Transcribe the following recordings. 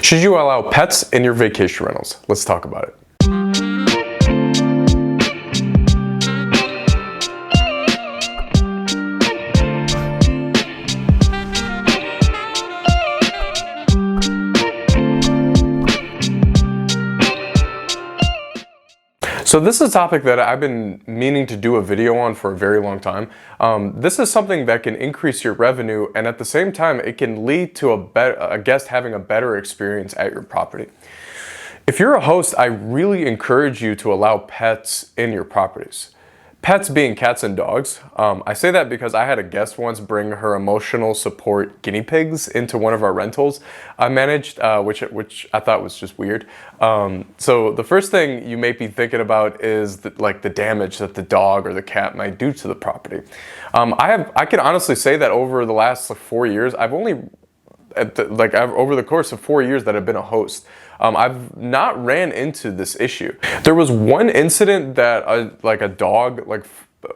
Should you allow pets in your vacation rentals? Let's talk about it. So this is a topic that I've been meaning to do a video on for a very long time. This is something that can increase your revenue, and at the same time, it can lead to a guest having a better experience at your property. If you're a host, I really encourage you to allow pets in your properties. Pets being cats and dogs. I say that because I had a guest once bring her emotional support guinea pigs into one of our rentals I managed, which I thought was just weird. So the first thing you may be thinking about is the damage that the dog or the cat might do to the property. I can honestly say that over the last 4 years, over the course of 4 years that I've been a host, I've not ran into this issue. There was one incident that a dog,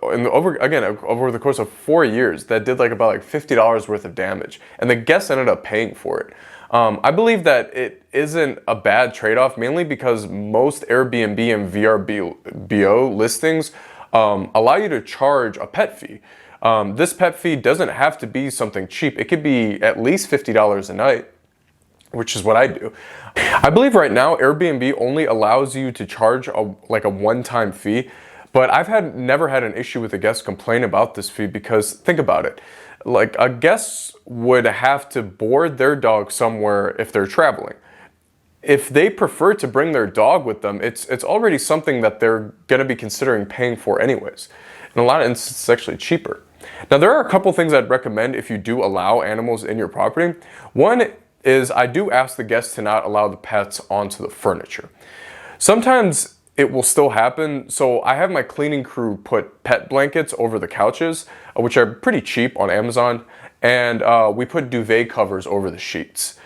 over the course of 4 years, that did about $50 worth of damage, and the guest ended up paying for it. I believe that it isn't a bad trade-off, mainly because most Airbnb and VRBO listings allow you to charge a pet fee. This pet fee doesn't have to be something cheap. It could be at least $50 a night, which is what I do. I believe right now Airbnb only allows you to charge a one-time fee, but I've never had an issue with a guest complain about this fee, because think about it. A guest would have to board their dog somewhere if they're traveling. If they prefer to bring their dog with them, it's already something that they're gonna be considering paying for anyways. In a lot of instances, it's actually cheaper. Now, there are a couple things I'd recommend if you do allow animals in your property. One is I do ask the guests to not allow the pets onto the furniture. Sometimes it will still happen, so I have my cleaning crew put pet blankets over the couches, which are pretty cheap on Amazon, and we put duvet covers over the sheets.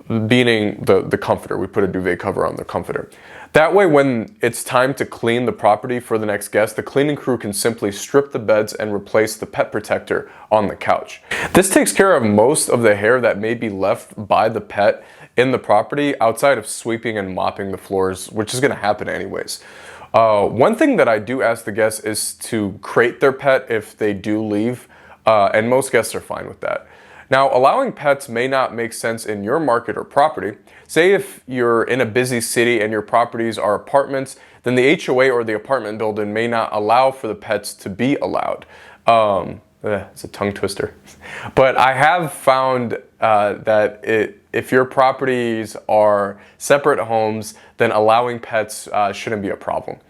Meaning the comforter. We put a duvet cover on the comforter. That way, when it's time to clean the property for the next guest, the cleaning crew can simply strip the beds and replace the pet protector on the couch. This takes care of most of the hair that may be left by the pet in the property, outside of sweeping and mopping the floors, which is going to happen anyways. One thing that I do ask the guests is to crate their pet if they do leave, and most guests are fine with that. Now, allowing pets may not make sense in your market or property. Say if you're in a busy city and your properties are apartments, then the HOA or the apartment building may not allow for the pets to be allowed. It's a tongue twister. But I have found that if your properties are separate homes, then allowing pets shouldn't be a problem.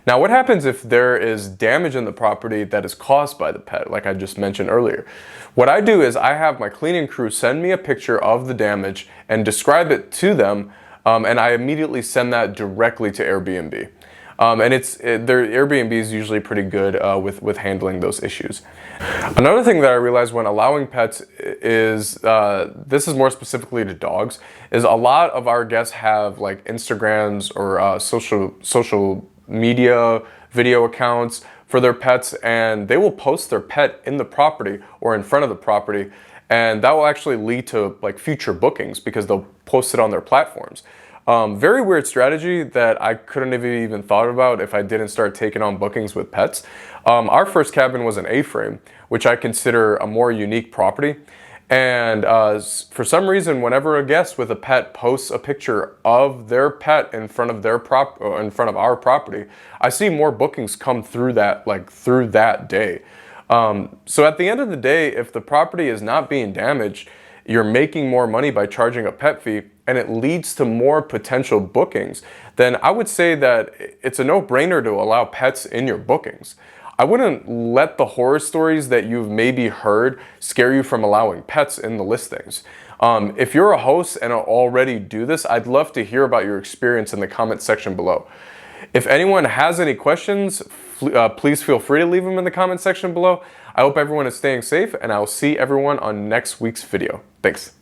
Now, what happens if there is damage in the property that is caused by the pet, like I just mentioned earlier? What I do is I have my cleaning crew send me a picture of the damage and describe it to them, and I immediately send that directly to Airbnb. Their Airbnb is usually pretty good with handling those issues. Another thing that I realized when allowing pets is, this is more specifically to dogs, is a lot of our guests have Instagrams or social media video accounts for their pets, and they will post their pet in the property or in front of the property, and that will actually lead to future bookings because they'll post it on their platforms. Very weird strategy that I couldn't have even thought about if I didn't start taking on bookings with pets. Our first cabin was an A-frame, which I consider a more unique property. And for some reason, whenever a guest with a pet posts a picture of their pet in front of our property, I see more bookings come through that day. So at the end of the day, if the property is not being damaged, you're making more money by charging a pet fee, and it leads to more potential bookings, then I would say that it's a no-brainer to allow pets in your bookings. I wouldn't let the horror stories that you've maybe heard scare you from allowing pets in the listings. If you're a host and already do this, I'd love to hear about your experience in the comment section below. If anyone has any questions, please feel free to leave them in the comment section below. I hope everyone is staying safe, and I'll see everyone on next week's video. Thanks.